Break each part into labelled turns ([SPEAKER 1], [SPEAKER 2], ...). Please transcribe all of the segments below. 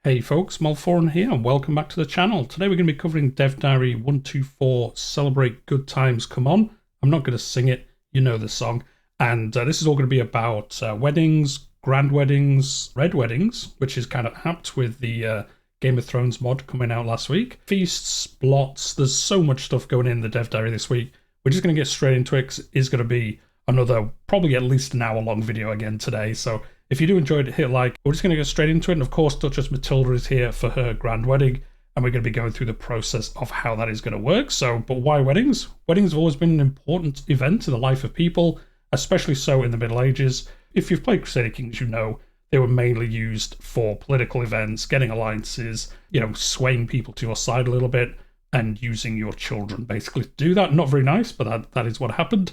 [SPEAKER 1] Hey folks, Malforian here and welcome back to the channel. Today we're going to be covering Dev Diary 124 Celebrate Good Times Come On. I'm not going to sing it, you know the song. And this is all going to be about weddings, grand weddings, red weddings, which is kind of apt with the Game of Thrones mod coming out last week. Feasts, blots, there's so much stuff going in the Dev Diary this week. We're just going to get straight into it because it is going to be another, probably at least an hour long video again today. So if you do enjoy it, hit a like. We're just going to go straight into it. And of course, Duchess Matilda is here for her grand wedding. And we're going to be going through the process of how that is going to work. So, but why weddings? Weddings have always been an important event in the life of people, especially so in the Middle Ages. If you've played Crusader Kings, you know they were mainly used for political events, getting alliances, swaying people to your side a little bit, and using your children basically to do that. Not very nice, but that is what happened.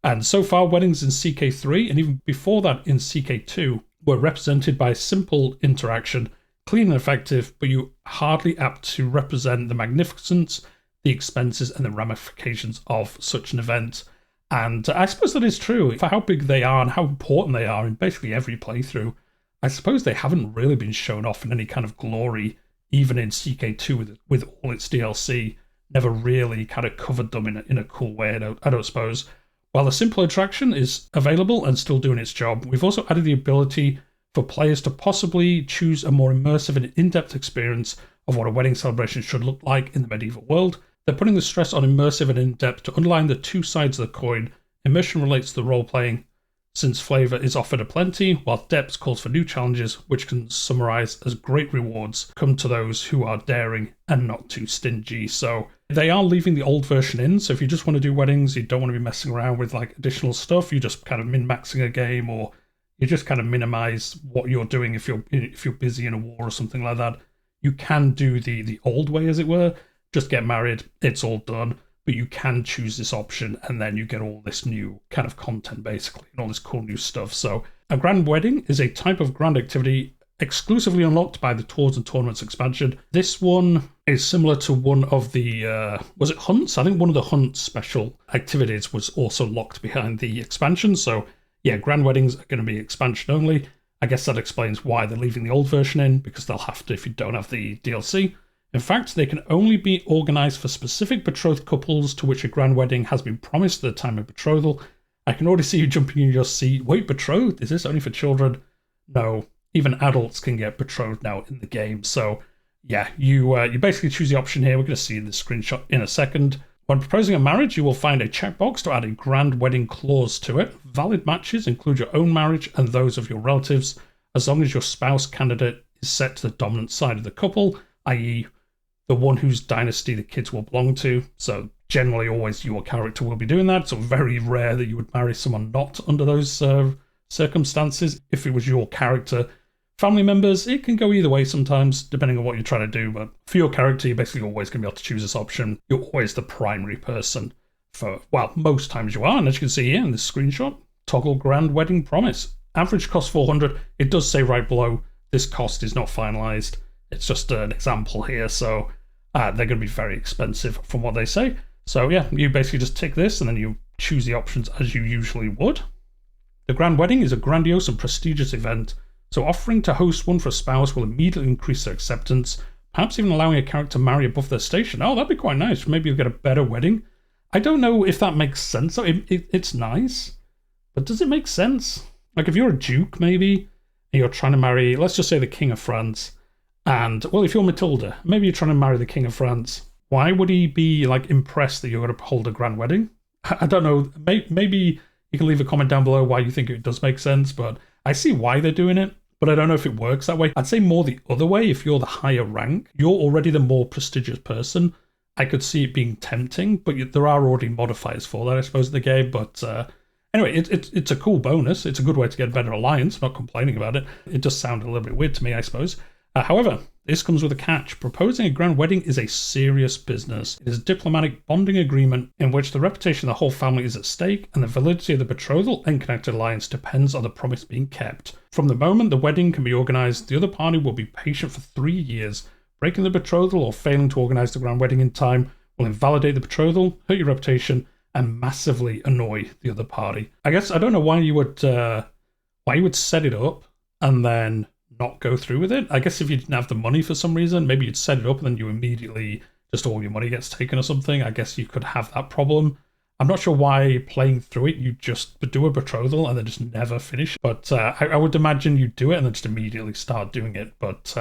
[SPEAKER 1] And so far, weddings in CK3, and even before that in CK2, were represented by simple interaction, clean and effective, but you hardly apt to represent the magnificence, the expenses, and the ramifications of such an event. And I suppose that is true. For how big they are and how important they are in basically every playthrough, I suppose they haven't really been shown off in any kind of glory, even in CK2 with all its DLC. Never really kind of covered them in a cool way, I don't suppose. While the simple attraction is available and still doing its job, we've also added the ability for players to possibly choose a more immersive and in-depth experience of what a wedding celebration should look like in the medieval world. They're putting the stress on immersive and in-depth to underline the two sides of the coin. Immersion relates to the role-playing, since flavour is offered aplenty, while depth calls for new challenges, which can summarise as great rewards come to those who are daring and not too stingy. So they are leaving the old version in, so if you just want to do weddings, you don't want to be messing around with like additional stuff, you just kind of min-maxing a game, or you just kind of minimize what you're doing if you're busy in a war or something like that. You can do the old way, as it were, just get married, it's all done, but you can choose this option and then you get all this new kind of content basically, and all this cool new stuff. So a grand wedding is a type of grand activity exclusively unlocked by the Tours and Tournaments expansion. This one is similar to one of the, was it hunts? I think one of the hunt special activities was also locked behind the expansion. So yeah, grand weddings are going to be expansion only. I guess that explains why they're leaving the old version in, because they'll have to if you don't have the DLC. In fact, they can only be organised for specific betrothed couples to which a grand wedding has been promised at the time of betrothal. I can already see you jumping in your seat. Wait, betrothed? Is this only for children? No. Even adults can get betrothed now in the game. So yeah, you basically choose the option here. We're going to see the screenshot in a second. When proposing a marriage, you will find a checkbox to add a grand wedding clause to it. Valid matches include your own marriage and those of your relatives, as long as your spouse candidate is set to the dominant side of the couple, i.e. the one whose dynasty the kids will belong to. So generally always your character will be doing that. So very rare that you would marry someone not under those circumstances. If it was your character, family members, it can go either way sometimes, depending on what you're trying to do. But for your character, you're basically always going to be able to choose this option. You're always the primary person for, well, most times you are. And as you can see here in this screenshot, toggle grand wedding promise. Average cost 400. It does say right below, this cost is not finalized. It's just an example here. So they're going to be very expensive from what they say. So yeah, you basically just tick this and then you choose the options as you usually would. The grand wedding is a grandiose and prestigious event. So offering to host one for a spouse will immediately increase their acceptance, perhaps even allowing a character to marry above their station. Oh, that'd be quite nice. Maybe you'll get a better wedding. I don't know if that makes sense. It's nice, but does it make sense? Like if you're a duke, maybe, and you're trying to marry, let's just say the King of France, and, well, if you're Matilda, maybe you're trying to marry the King of France, why would he be, like, impressed that you're going to hold a grand wedding? I don't know. Maybe you can leave a comment down below why you think it does make sense, but I see why they're doing it. But I don't know if it works that way. I'd say more the other way. If you're the higher rank, you're already the more prestigious person. I could see it being tempting, but there are already modifiers for that, I suppose, in the game. But anyway, it's a cool bonus. It's a good way to get a better alliance. I'm not complaining about it. It does sound a little bit weird to me, I suppose. However, this comes with a catch. Proposing a grand wedding is a serious business. It is a diplomatic bonding agreement in which the reputation of the whole family is at stake, and the validity of the betrothal and connected alliance depends on the promise being kept. From the moment the wedding can be organised, the other party will be patient for 3 years. Breaking the betrothal or failing to organise the grand wedding in time will invalidate the betrothal, hurt your reputation, and massively annoy the other party. I guess I don't know why you would set it up and then not go through with it. I guess if you didn't have the money for some reason, maybe you'd set it up and then you immediately just all your money gets taken or something. I guess you could have that problem. I'm not sure why playing through it, you just do a betrothal and then just never finish. But I would imagine you do it and then just immediately start doing it. But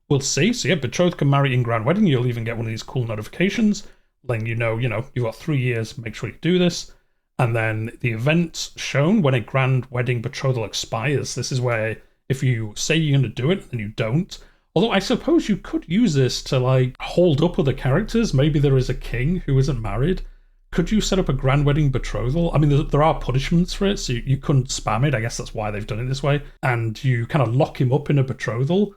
[SPEAKER 1] we'll see. So yeah, betrothed can marry in grand wedding. You'll even get one of these cool notifications letting you know, you've got 3 years, make sure you do this. And then the event shown when a grand wedding betrothal expires. This is where if you say you're going to do it and you don't, although I suppose you could use this to like hold up other characters. Maybe there is a king who isn't married. Could you set up a grand wedding betrothal? I mean, there are punishments for it, so you couldn't spam it. I guess that's why they've done it this way. And you kind of lock him up in a betrothal,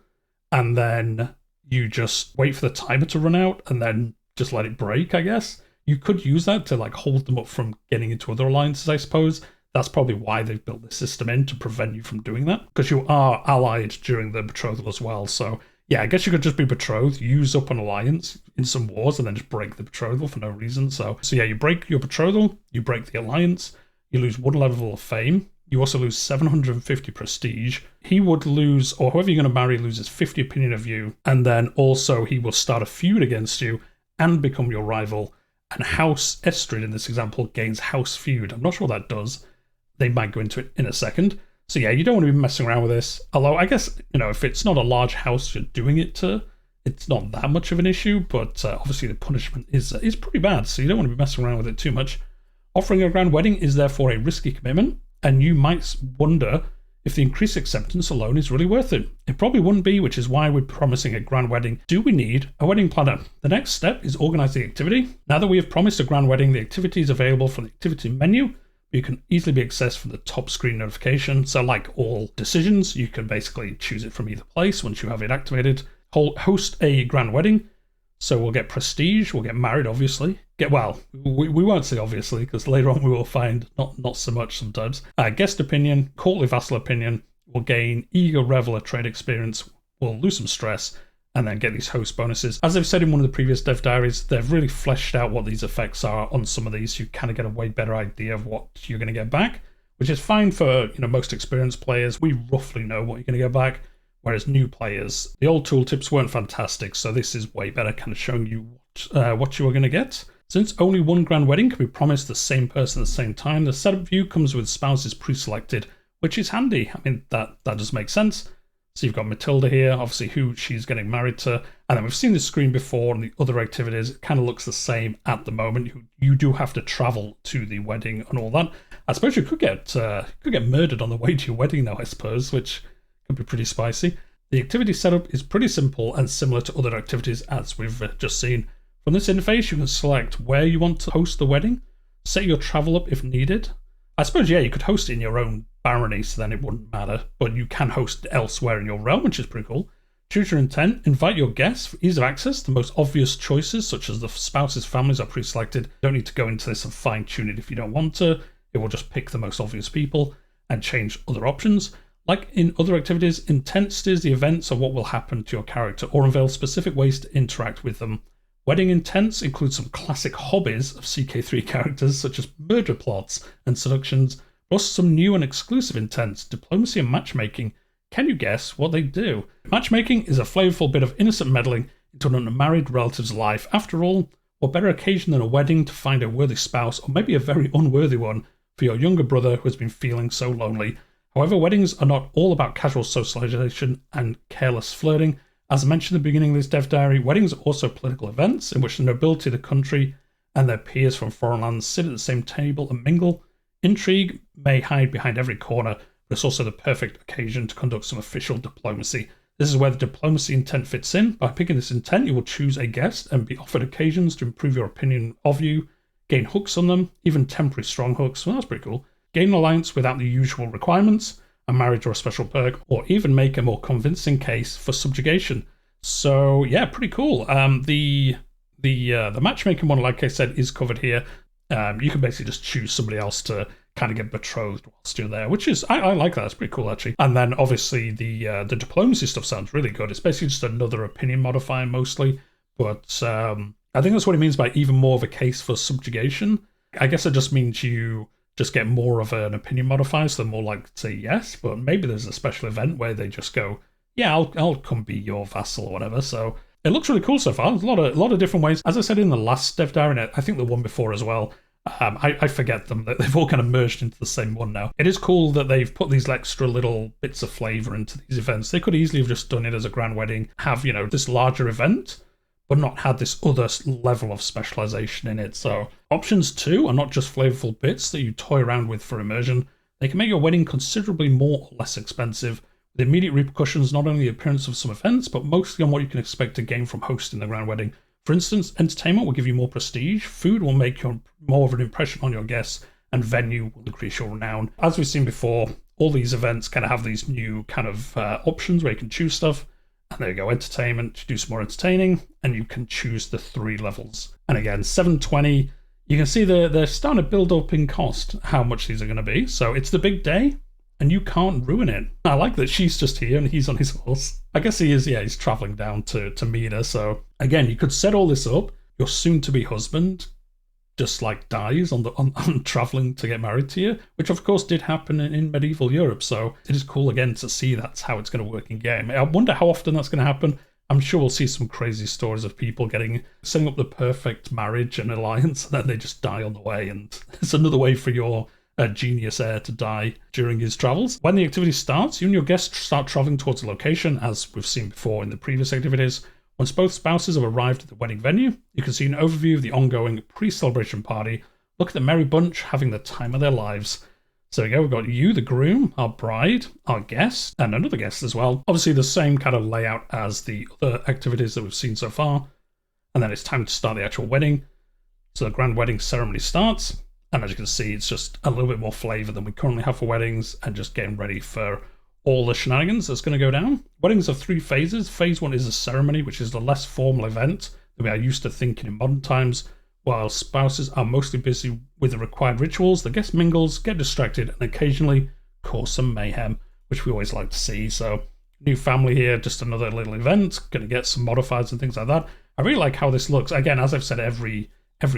[SPEAKER 1] and then you just wait for the timer to run out, and then just let it break, I guess. You could use that to like hold them up from getting into other alliances, I suppose. That's probably why they've built this system in, to prevent you from doing that. Because you are allied during the betrothal as well, so yeah, I guess you could just be betrothed, use up an alliance in some wars, and then just break the betrothal for no reason. So yeah, you break your betrothal, you break the alliance, you lose 1 level of fame, you also lose 750 prestige. He would lose, or whoever you're going to marry loses 50 opinion of you, and then also he will start a feud against you and become your rival. And House Estrid in this example gains House Feud. I'm not sure what that does. They might go into it in a second. So yeah, you don't want to be messing around with this. Although I guess, if it's not a large house you're doing it to, it's not that much of an issue, but obviously the punishment is pretty bad, so you don't want to be messing around with it too much. Offering a grand wedding is therefore a risky commitment, and you might wonder if the increased acceptance alone is really worth it. It probably wouldn't be, which is why we're promising a grand wedding. Do we need a wedding planner? The next step is organize the activity. Now that we have promised a grand wedding, the activity is available from the activity menu. You can easily be accessed from the top screen notification. So like all decisions, you can basically choose it from either place once you have it activated. Host a grand wedding. So we'll get prestige, we'll get married, obviously. We won't say obviously, because later on we will find not so much sometimes. Guest opinion, courtly vassal opinion, we'll gain eager reveler trade experience, we'll lose some stress, and then get these host bonuses. As I've said in one of the previous dev diaries, they've really fleshed out what these effects are on some of these. You kind of get a way better idea of what you're going to get back, which is fine for most experienced players. We roughly know what you're going to get back, whereas new players, the old tooltips weren't fantastic, so this is way better, kind of showing you what you are going to get. Since only one grand wedding can be promised the same person at the same time, the setup view comes with spouses pre-selected, which is handy. I mean, that does make sense. So you've got Matilda here, obviously who she's getting married to, and then we've seen this screen before and the other activities. It kind of looks the same at the moment. You do have to travel to the wedding and all that. I suppose you could get murdered on the way to your wedding now, I suppose, which could be pretty spicy. The activity setup is pretty simple and similar to other activities as we've just seen. From this interface, you can select where you want to host the wedding, set your travel up if needed. I suppose, yeah, you could host it in your own barony, so then it wouldn't matter, but you can host elsewhere in your realm, which is pretty cool. Choose your intent, invite your guests for ease of access. The most obvious choices, such as the spouses' families, are pre-selected. You don't need to go into this and fine-tune it if you don't want to. It will just pick the most obvious people and change other options. Like in other activities, intent steers the events of what will happen to your character or unveils specific ways to interact with them. Wedding intents include some classic hobbies of CK3 characters, such as murder plots and seductions, plus some new and exclusive intents, diplomacy and matchmaking. Can you guess what they do? Matchmaking is a flavorful bit of innocent meddling into an unmarried relative's life. After all, what better occasion than a wedding to find a worthy spouse, or maybe a very unworthy one, for your younger brother who has been feeling so lonely. However, weddings are not all about casual socialization and careless flirting. As I mentioned at the beginning of this dev diary, weddings are also political events in which the nobility of the country and their peers from foreign lands sit at the same table and mingle. Intrigue may hide behind every corner, but it's also the perfect occasion to conduct some official diplomacy. This is where the diplomacy intent fits in. By picking this intent, you will choose a guest and be offered occasions to improve your opinion of you, gain hooks on them, even temporary strong hooks. Well, that's pretty cool. Gain an alliance without the usual requirements, a marriage or a special perk, or even make a more convincing case for subjugation. So yeah, pretty cool. The matchmaking one, like I said, is covered here. You can basically just choose somebody else to kind of get betrothed whilst you're there, which is I like that. It's pretty cool actually. And then obviously the diplomacy stuff sounds really good. It's basically just another opinion modifier mostly, but I think that's what it means by even more of a case for subjugation. I guess it just means you just get more of an opinion modifier, so they're more likely to say yes, but maybe there's a special event where they just go, yeah, I'll come be your vassal or whatever. So it looks really cool so far. There's a lot of different ways. As I said in the last Dev Diary, I think the one before as well. I forget them. They've all kind of merged into the same one now. It is cool that they've put these extra little bits of flavour into these events. They could easily have just done it as a grand wedding, have, you know, this larger event, but not had this other level of specialisation in it. So options 2 are not just flavourful bits that you toy around with for immersion. They can make your wedding considerably more or less expensive, with immediate repercussions not only the appearance of some events, but mostly on what you can expect to gain from hosting the grand wedding. For instance, entertainment will give you more prestige, food will make more of an impression on your guests, and venue will increase your renown. As we've seen before, all these events kind of have these new kind of options where you can choose stuff. And there you go, entertainment, do some more entertaining, and you can choose the 3 levels. And again, 720, you can see they're starting to build up in cost, how much these are going to be. So it's the big day, and you can't ruin it. I like that she's just here and he's on his horse. I guess he is, yeah, he's traveling down to Mina. So again, you could set all this up. Your soon-to-be husband just like dies on traveling to get married to you, which of course did happen in medieval Europe. So it is cool again to see that's how it's going to work in game. I wonder how often that's going to happen. I'm sure we'll see some crazy stories of people setting up the perfect marriage and alliance, and then they just die on the way. And it's another way for your genius heir to die during his travels. When the activity starts, you and your guests start traveling towards a location, as we've seen before in the previous activities. Once both spouses have arrived at the wedding venue, you can see an overview of the ongoing pre-celebration party. Look at the merry bunch having the time of their lives. So there we go, we've got you, the groom, our bride, our guest, and another guest as well. Obviously the same kind of layout as the other activities that we've seen so far. And then it's time to start the actual wedding. So the grand wedding ceremony starts. And as you can see, it's just a little bit more flavour than we currently have for weddings, and just getting ready for all the shenanigans that's going to go down. Weddings have 3 phases. Phase 1 is a ceremony, which is the less formal event that we are used to thinking in modern times. While spouses are mostly busy with the required rituals, the guest mingles, get distracted, and occasionally cause some mayhem, which we always like to see. So, new family here, just another little event, going to get some modifiers and things like that. I really like how this looks. Again, as I've said every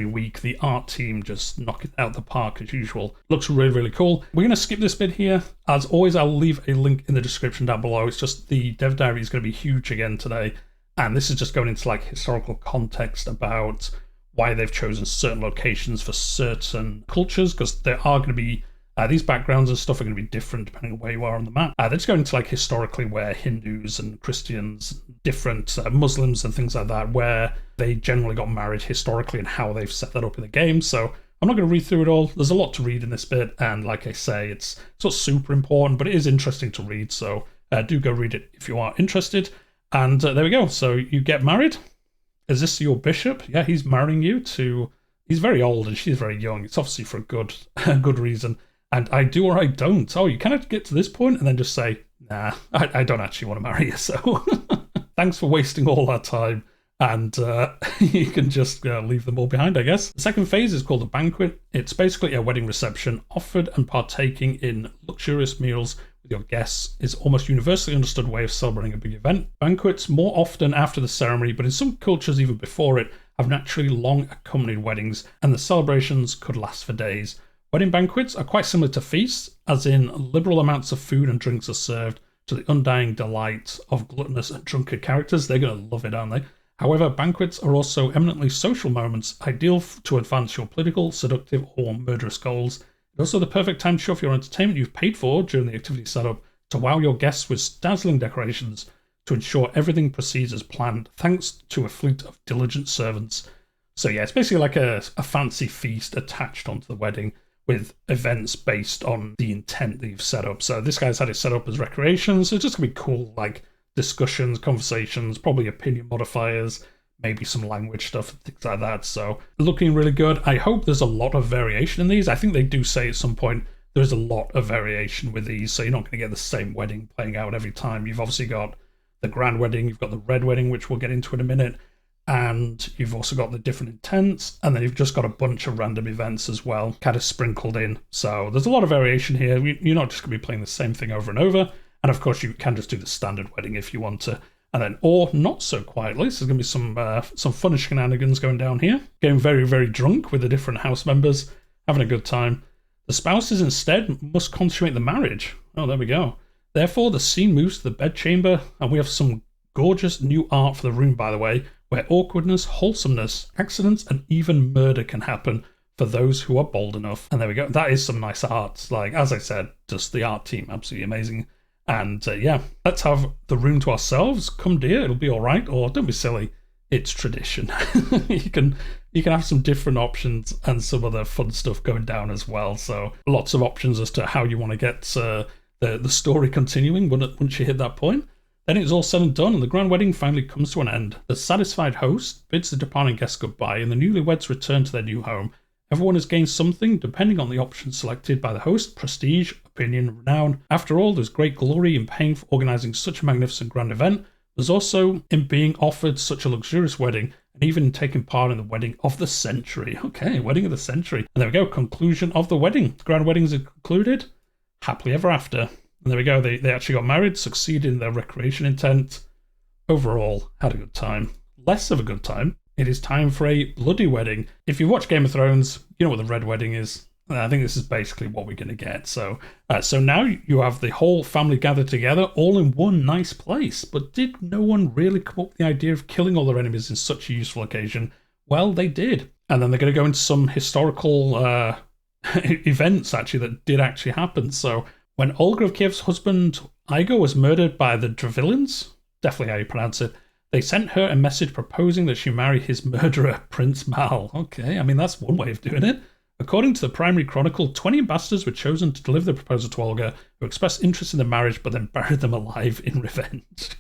[SPEAKER 1] week, the art team just knock it out the park as usual. Looks really, really cool. We're going to skip this bit here. As always, I'll leave a link in the description down below. It's just the Dev Diary is going to be huge again today. And this is just going into like historical context about why they've chosen certain locations for certain cultures, because there are going to be these backgrounds and stuff are going to be different depending on where you are on the map. They're just going to like historically where Hindus and Christians, different Muslims and things like that, where they generally got married historically and how they've set that up in the game. So I'm not going to read through it all. There's a lot to read in this bit, and like I say, it's not super important, but it is interesting to read. So do go read it if you are interested. And there we go. So you get married. Is this your bishop? Yeah, he's marrying you to... He's very old and she's very young. It's obviously for a good reason. And I do or I don't. Oh, you kind of get to this point and then just say, nah, I don't actually want to marry you. So thanks for wasting all that time. And you can just leave them all behind, I guess. The second phase is called the banquet. It's basically a wedding reception. Offered and partaking in luxurious meals with your guests is almost universally understood way of celebrating a big event. Banquets, more often after the ceremony, but in some cultures even before it, have naturally long accompanied weddings, and the celebrations could last for days. Wedding banquets are quite similar to feasts, as in liberal amounts of food and drinks are served to the undying delight of gluttonous and drunkard characters. They're going to love it, aren't they? However, banquets are also eminently social moments, ideal to advance your political, seductive, or murderous goals. It's also the perfect time to show off your entertainment you've paid for during the activity setup, to wow your guests with dazzling decorations, to ensure everything proceeds as planned, thanks to a fleet of diligent servants. So yeah, it's basically like a fancy feast attached onto the wedding, with events based on the intent that you've set up. So this guy's had it set up as recreation, so it's just going to be cool, like discussions, conversations, probably opinion modifiers, maybe some language stuff, things like that. So looking really good. I hope there's a lot of variation in these. I think they do say at some point there's a lot of variation with these, so you're not going to get the same wedding playing out every time. You've obviously got the grand wedding, you've got the red wedding, which we'll get into in a minute, and you've also got the different intents, and then you've just got a bunch of random events as well, kind of sprinkled in. So there's a lot of variation here. You're not just going to be playing the same thing over and over. And of course, you can just do the standard wedding if you want to. And then, or not so quietly, so there's going to be some fun shenanigans going down here. Getting very, very drunk with the different house members, having a good time. The spouses instead must consummate the marriage. Oh, there we go. Therefore, the scene moves to the bedchamber, and we have some gorgeous new art for the room, by the way, where awkwardness, wholesomeness, accidents, and even murder can happen for those who are bold enough. And there we go. That is some nice art. Like, as I said, just the art team, absolutely amazing. And yeah, let's have the room to ourselves. Come dear, it'll be all right. Or don't be silly. It's tradition. you can have some different options and some other fun stuff going down as well. So lots of options as to how you want to get the story continuing once you hit that point. Then it's all said and done, and the grand wedding finally comes to an end. The satisfied host bids the departing guests goodbye, and the newlyweds return to their new home. Everyone has gained something, depending on the options selected by the host: prestige, opinion, renown. After all, there's great glory in paying for organising such a magnificent grand event. There's also in being offered such a luxurious wedding, and even in taking part in the wedding of the century. Okay, wedding of the century. And there we go, conclusion of the wedding. The grand weddings are concluded. Happily ever after. And there we go, they actually got married, succeeded in their recreation intent. Overall, had a good time. Less of a good time. It is time for a bloody wedding. If you watch Game of Thrones, you know what the Red Wedding is. I think this is basically what we're going to get. So now you have the whole family gathered together, all in one nice place. But did no one really come up with the idea of killing all their enemies in such a useful occasion? Well, they did. And then they're going to go into some historical events, actually, that did actually happen. So when Olga of Kiev's husband, Igor, was murdered by the Drevillans, definitely how you pronounce it, they sent her a message proposing that she marry his murderer, Prince Mal. Okay, I mean, that's one way of doing it. According to the primary chronicle, 20 ambassadors were chosen to deliver the proposal to Olga, who expressed interest in the marriage but then buried them alive in revenge.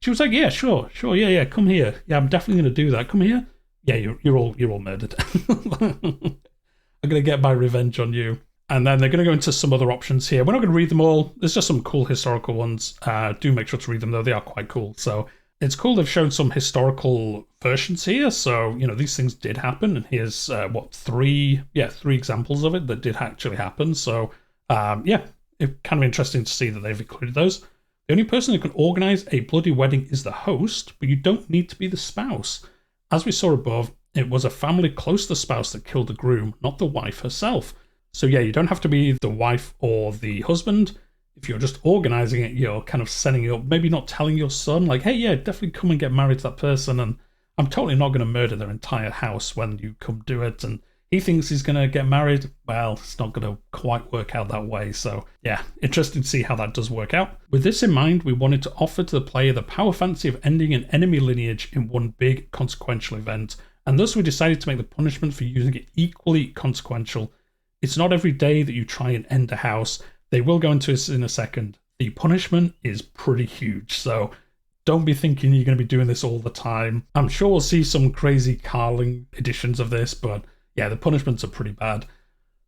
[SPEAKER 1] She was like, yeah, sure, yeah, come here. Yeah, I'm definitely going to do that. Come here. Yeah, you're all murdered. I'm going to get my revenge on you. And then they're going to go into some other options here. We're not going to read them all. There's just some cool historical ones. Do make sure to read them, though. They are quite cool. So it's cool they've shown some historical versions here. So, you know, these things did happen. And here's, three examples of it that did actually happen. So, yeah, it's kind of interesting to see that they've included those. The only person who can organize a bloody wedding is the host, but you don't need to be the spouse. As we saw above, it was a family close to the spouse that killed the groom, not the wife herself. So yeah, you don't have to be the wife or the husband. If you're just organizing it, you're kind of setting it up, maybe not telling your son, like, hey, yeah, definitely come and get married to that person, and I'm totally not going to murder their entire house when you come do it. And he thinks he's going to get married. Well, it's not going to quite work out that way. So yeah, interesting to see how that does work out. With this in mind, we wanted to offer to the player the power fantasy of ending an enemy lineage in one big consequential event, and thus we decided to make the punishment for using it equally consequential. It's not every day that you try and end a house. They will go into this in a second. The punishment is pretty huge, so don't be thinking you're going to be doing this all the time. I'm sure we'll see some crazy Carling editions of this, but yeah, the punishments are pretty bad.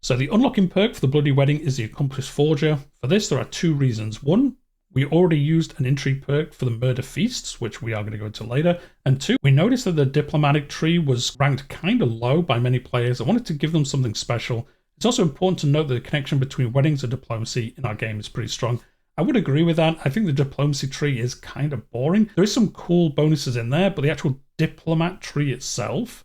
[SPEAKER 1] So the unlocking perk for the Bloody Wedding is the Accomplished Forger. For this, there are two reasons. One, we already used an intrigue perk for the Murder Feasts, which we are going to go into later. And two, we noticed that the Diplomatic tree was ranked kind of low by many players. I wanted to give them something special. It's also important to note that the connection between weddings and diplomacy in our game is pretty strong. I would agree with that. I think the diplomacy tree is kind of boring. There is some cool bonuses in there, but the actual diplomat tree itself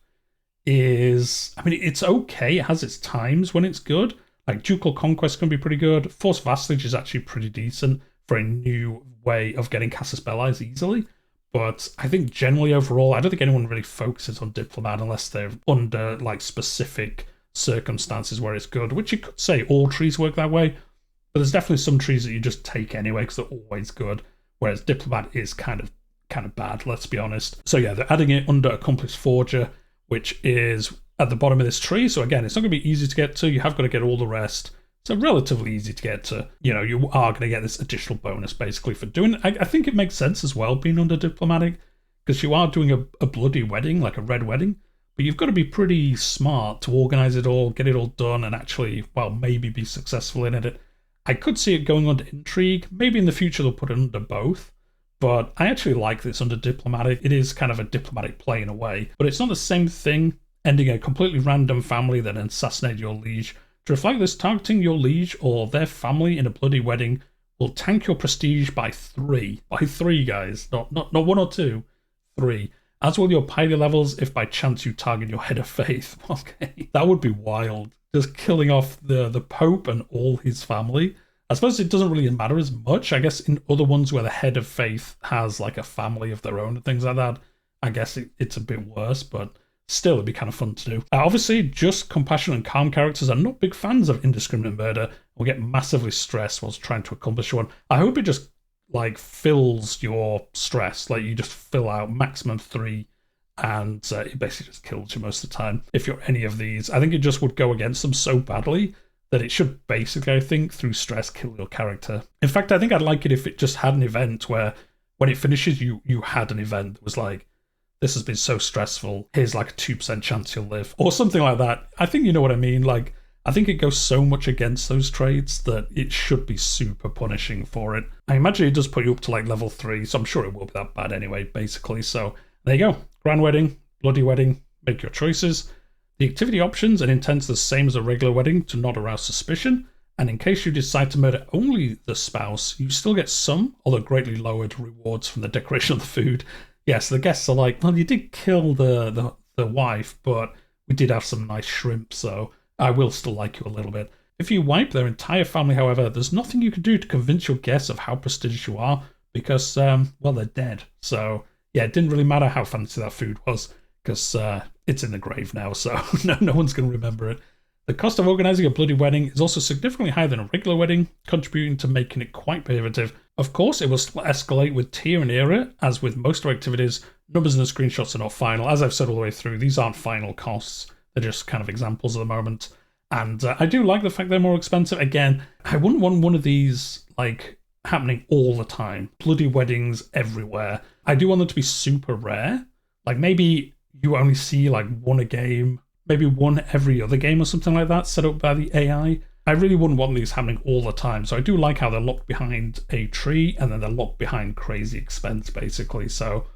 [SPEAKER 1] is, I mean, it's okay. It has its times when it's good. Like Ducal Conquest can be pretty good. Forced Vassalage is actually pretty decent for a new way of getting Casus Belli easily. But I think generally overall, I don't think anyone really focuses on diplomat unless they're under like specific circumstances where it's good, which you could say all trees work that way, but there's definitely some trees that you just take anyway because they're always good, whereas diplomat is kind of bad, let's be honest. So yeah, they're adding it under Accomplished Forger, which is at the bottom of this tree. So again, it's not going to be easy to get to. You have got to get all the rest. So relatively easy to get to. You know, you are going to get this additional bonus basically for doing it. I think it makes sense as well being under diplomatic, because you are doing a bloody wedding, like a red wedding. But you've got to be pretty smart to organize it all, get it all done, and actually, well, maybe be successful in it. I could see it going under intrigue. Maybe in the future they'll put it under both. But I actually like this under diplomatic. It is kind of a diplomatic play in a way. But it's not the same thing ending a completely random family that assassinated your liege. To reflect this, targeting your liege or their family in a bloody wedding will tank your prestige by 3. By 3, guys. Not 1 or 2. 3. As will your piety levels if by chance you target your head of faith. Okay, that would be wild. Just killing off the Pope and all his family. I suppose it doesn't really matter as much. I guess in other ones where the head of faith has like a family of their own and things like that, I guess it's a bit worse, but still it'd be kind of fun to do. Obviously, just compassionate and calm characters are not big fans of indiscriminate murder and will get massively stressed whilst trying to accomplish one. I hope it just like fills your stress, like you just fill out maximum 3 and it basically just kills you most of the time. If you're any of these, I think it just would go against them so badly that it should basically, I think, through stress, kill your character. In fact, I think I'd like it if it just had an event where when it finishes, you had an event that was like, this has been so stressful, here's like a 2% chance you'll live, or something like that. I think you know what I mean. Like, I think it goes so much against those traits that it should be super punishing for it. I imagine it does put you up to like level 3, so I'm sure it won't be that bad anyway, basically. So there you go. Grand wedding, bloody wedding, make your choices. The activity options and intent's the same as a regular wedding to not arouse suspicion, and in case you decide to murder only the spouse, you still get some, although greatly lowered, rewards from the decoration of the food. Yes, the guests are like, well, you did kill the wife, but we did have some nice shrimp, so I will still like you a little bit. If you wipe their entire family, however, there's nothing you can do to convince your guests of how prestigious you are, because, well, they're dead. So, yeah, it didn't really matter how fancy that food was, because it's in the grave now, so no one's going to remember it. The cost of organising a bloody wedding is also significantly higher than a regular wedding, contributing to making it quite prohibitive. Of course, it will escalate with tier and era, as with most of our activities. Numbers in the screenshots are not final. As I've said all the way through, these aren't final costs. They're just kind of examples at the moment. And I do like the fact they're more expensive. Again, I wouldn't want one of these, like, happening all the time. Bloody weddings everywhere. I do want them to be super rare. Like, maybe you only see, like, one a game, maybe one every other game or something like that, set up by the AI. I really wouldn't want these happening all the time. So I do like how they're locked behind a tree and then they're locked behind crazy expense, basically. So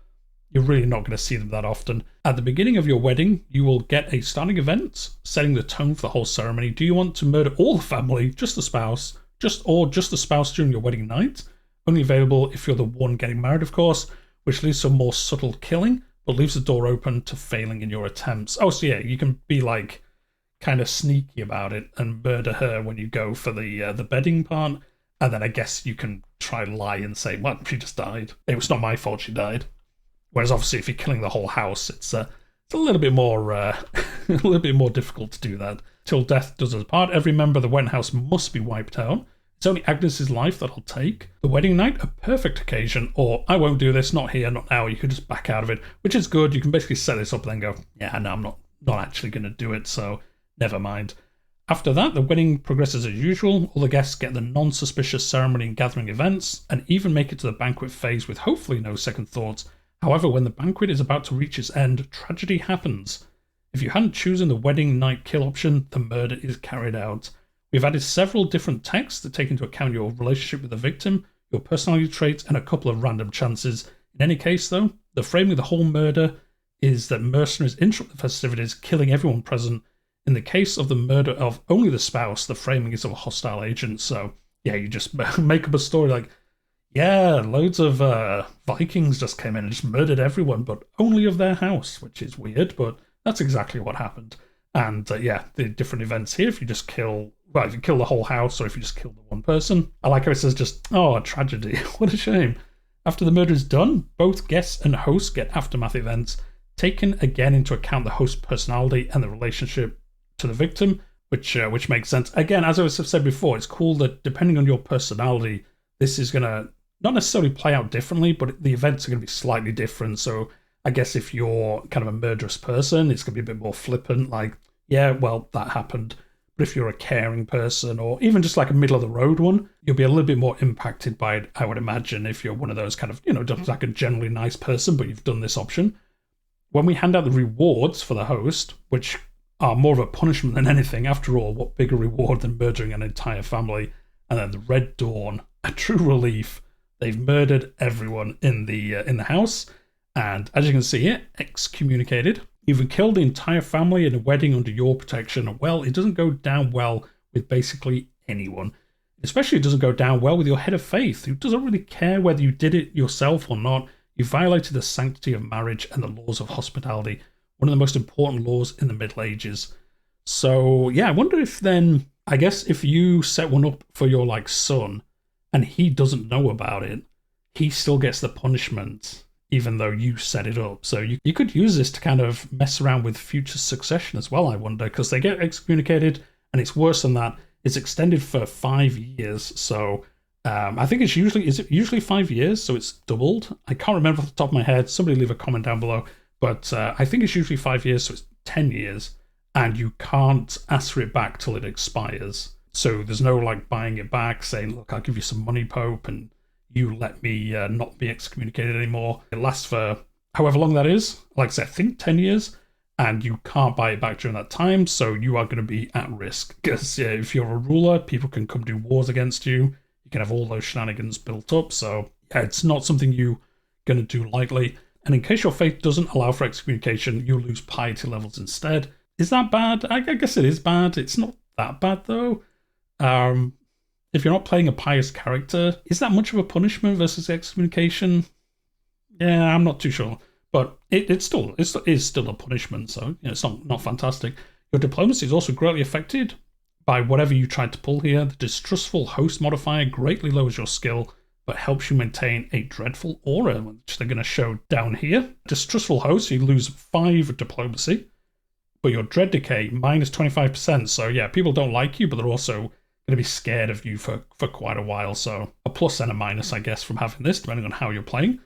[SPEAKER 1] you're really not going to see them that often. At the beginning of your wedding, you will get a starting event, setting the tone for the whole ceremony. Do you want to murder all the family, just the spouse, just the spouse during your wedding night? Only available if you're the one getting married, of course, which leads to more subtle killing, but leaves the door open to failing in your attempts. Oh, so yeah, you can be like kind of sneaky about it and murder her when you go for the bedding part, and then I guess you can try lie and say, well, she just died. It was not my fault she died. Whereas obviously if you're killing the whole house, it's a little bit more a little bit more difficult to do that. Till death does us part, every member of the wedding house must be wiped out. It's only Agnes's life that I'll take. The wedding night, a perfect occasion, or I won't do this, not here, not now. You could just back out of it, which is good. You can basically set this up and then go, yeah, no, I'm not actually going to do it, so never mind. After that, the wedding progresses as usual. All the guests get the non-suspicious ceremony and gathering events, and even make it to the banquet phase with hopefully no second thoughts. However, when the banquet is about to reach its end, tragedy happens. If you hadn't chosen the wedding night kill option, the murder is carried out. We've added several different texts that take into account your relationship with the victim, your personality traits, and a couple of random chances. In any case, though, the framing of the whole murder is that mercenaries interrupt the festivities, killing everyone present. In the case of the murder of only the spouse, the framing is of a hostile agent. So, yeah, you just make up a story like, yeah, loads of Vikings just came in and just murdered everyone, but only of their house, which is weird, but that's exactly what happened. And yeah, the different events here, if you just kill, well, if you kill the whole house or if you just kill the one person. I like how it says just, oh, a tragedy. What a shame. After the murder is done, both guests and hosts get aftermath events, taking again into account the host personality and the relationship to the victim, which makes sense. Again, as I have said before, it's cool that depending on your personality, this is going to not necessarily play out differently, but the events are going to be slightly different. So I guess if you're kind of a murderous person, it's going to be a bit more flippant, like, yeah, well, that happened. But if you're a caring person, or even just like a middle of the road one, you'll be a little bit more impacted by it, I would imagine, if you're one of those kind of, just like a generally nice person, but you've done this option. When we hand out the rewards for the host, which are more of a punishment than anything, after all, what bigger reward than murdering an entire family? And then the Red Dawn, a true relief. They've murdered everyone in the house, and as you can see here, excommunicated. You've killed the entire family in a wedding under your protection. Well, it doesn't go down well with basically anyone. Especially it doesn't go down well with your head of faith, who doesn't really care whether you did it yourself or not. You violated the sanctity of marriage and the laws of hospitality, one of the most important laws in the Middle Ages. So yeah, I wonder if then I guess if you set one up for your like son and he doesn't know about it, he still gets the punishment even though you set it up. So you could use this to kind of mess around with future succession as well, I wonder, because they get excommunicated and it's worse than that. It's extended for 5 years. So I think it's usually, is it usually 5 years? So it's doubled. I can't remember off the top of my head. Somebody leave a comment down below. But I think it's usually 5 years, so it's 10 years. And you can't ask for it back till it expires. So there's no like buying it back, saying, look, I'll give you some money, Pope, and you let me not be excommunicated anymore. It lasts for however long that is. Like I said, I think 10 years. And you can't buy it back during that time. So you are going to be at risk. Because if you're a ruler, people can come do wars against you. You can have all those shenanigans built up. So yeah, it's not something you're going to do lightly. And in case your faith doesn't allow for excommunication, you lose piety levels instead. Is that bad? I guess it is bad. It's not that bad, though. If you're not playing a pious character, is that much of a punishment versus excommunication? Yeah, I'm not too sure. But it is still a punishment, so you know, it's not fantastic. Your diplomacy is also greatly affected by whatever you tried to pull here. The distrustful host modifier greatly lowers your skill, but helps you maintain a dreadful aura, which they're going to show down here. Distrustful host, you lose 5 diplomacy, but your dread decay, minus 25%. So yeah, people don't like you, but they're also going to be scared of you for quite a while. So a plus and a minus, I guess, from having this, depending on how you're playing.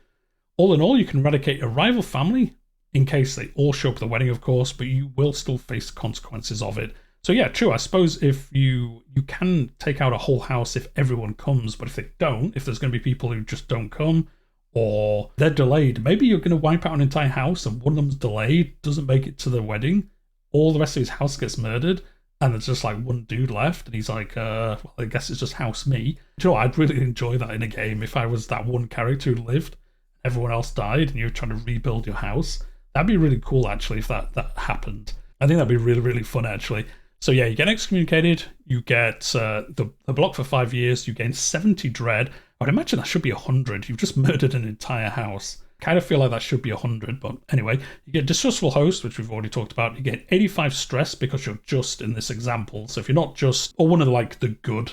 [SPEAKER 1] All in all, you can eradicate a rival family, in case they all show up at the wedding, of course, but you will still face the consequences of it. So yeah, true, I suppose if you can take out a whole house if everyone comes, but if they don't, if there's going to be people who just don't come, or they're delayed, maybe you're going to wipe out an entire house and one of them's delayed, doesn't make it to the wedding, all the rest of his house gets murdered, and there's just like one dude left, and he's like, well, I guess it's just house me. Do you know what? I'd really enjoy that in a game if I was that one character who lived, everyone else died, and you're trying to rebuild your house. That'd be really cool, actually, if that happened. I think that'd be really, really fun, actually. So yeah, you get excommunicated, you get the block for 5 years, you gain 70 dread. I would imagine that should be 100. You've just murdered an entire house. Kind of feel like that should be 100, but anyway. You get distrustful host, which we've already talked about. You get 85 stress because you're just in this example. So if you're not just, or one of the good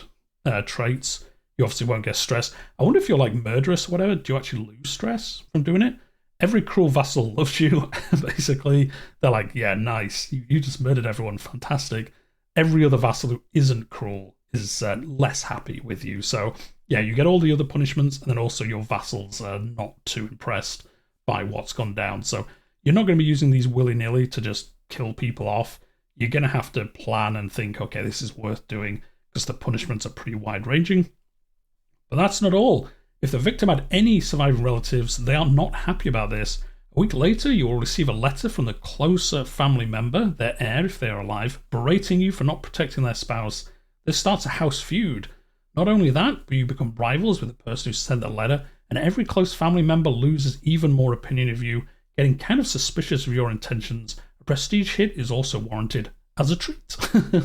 [SPEAKER 1] traits, you obviously won't get stress. I wonder if you're like murderous or whatever, do you actually lose stress from doing it? Every cruel vassal loves you, basically. They're like, yeah, nice. You just murdered everyone, fantastic. Every other vassal who isn't cruel is less happy with you. So yeah, you get all the other punishments, and then also your vassals are not too impressed by what's gone down. So you're not going to be using these willy-nilly to just kill people off. You're going to have to plan and think, okay, this is worth doing, because the punishments are pretty wide-ranging. But that's not all. If the victim had any surviving relatives, they are not happy about this. A week later, you will receive a letter from the closer family member, their heir if they are alive, berating you for not protecting their spouse. This starts a house feud. Not only that, but you become rivals with the person who sent the letter, and every close family member loses even more opinion of you, getting kind of suspicious of your intentions. A prestige hit is also warranted as a treat.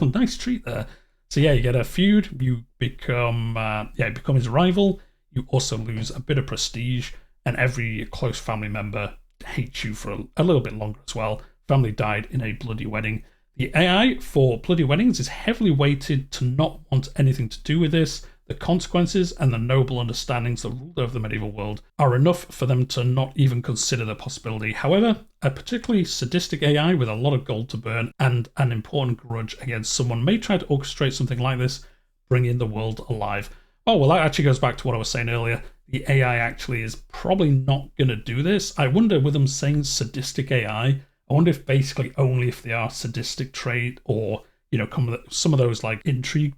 [SPEAKER 1] Nice treat there. So yeah, you get a feud, you become his rival, you also lose a bit of prestige, and every close family member hates you for a little bit longer as well. Family died in a bloody wedding. The AI for bloody weddings is heavily weighted to not want anything to do with this. The consequences and the noble understandings that ruled over the medieval world are enough for them to not even consider the possibility. However, a particularly sadistic AI with a lot of gold to burn and an important grudge against someone may try to orchestrate something like this, bringing the world alive. Oh, well, that actually goes back to what I was saying earlier. The AI actually is probably not going to do this. I wonder, with them saying sadistic AI, I wonder if basically only if they are sadistic trait or, you know, some of those like intrigue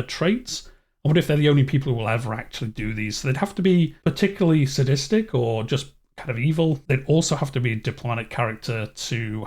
[SPEAKER 1] traits. I wonder if they're the only people who will ever actually do these. So they'd have to be particularly sadistic or just kind of evil. They'd also have to be a diplomatic character to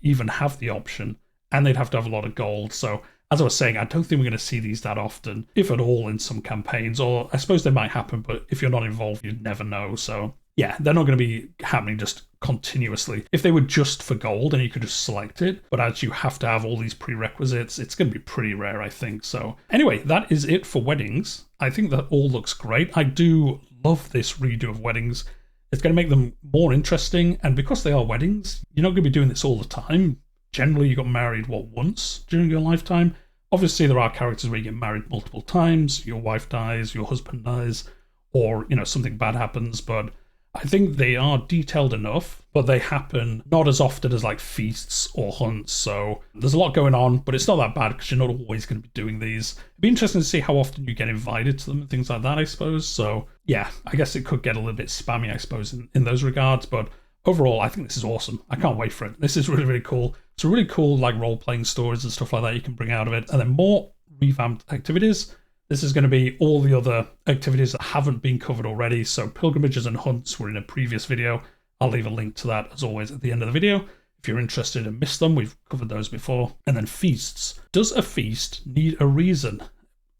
[SPEAKER 1] even have the option, and they'd have to have a lot of gold. So as I was saying, I don't think we're going to see these that often, if at all, in some campaigns. Or I suppose they might happen, but if you're not involved, you'd never know. So yeah, they're not going to be happening just continuously. If they were just for gold and you could just select it, but as you have to have all these prerequisites, it's going to be pretty rare, I think. So anyway, that is it for weddings. I think that all looks great. I do love this redo of weddings. It's going to make them more interesting, and because they are weddings, you're not going to be doing this all the time. Generally, you got married, once during your lifetime? Obviously, there are characters where you get married multiple times, your wife dies, your husband dies, or, something bad happens, but I think they are detailed enough, but they happen not as often as like feasts or hunts. So there's a lot going on, but it's not that bad because you're not always going to be doing these. It'd be interesting to see how often you get invited to them and things like that, I suppose. So yeah, I guess it could get a little bit spammy, I suppose, in those regards. But overall, I think this is awesome. I can't wait for it. This is really, really cool. It's a really cool like role-playing stories and stuff like that you can bring out of it. And then more revamped activities. This is going to be all the other activities that haven't been covered already. So pilgrimages and hunts were in a previous video. I'll leave a link to that as always at the end of the video. If you're interested and missed them, we've covered those before. And then feasts. Does a feast need a reason?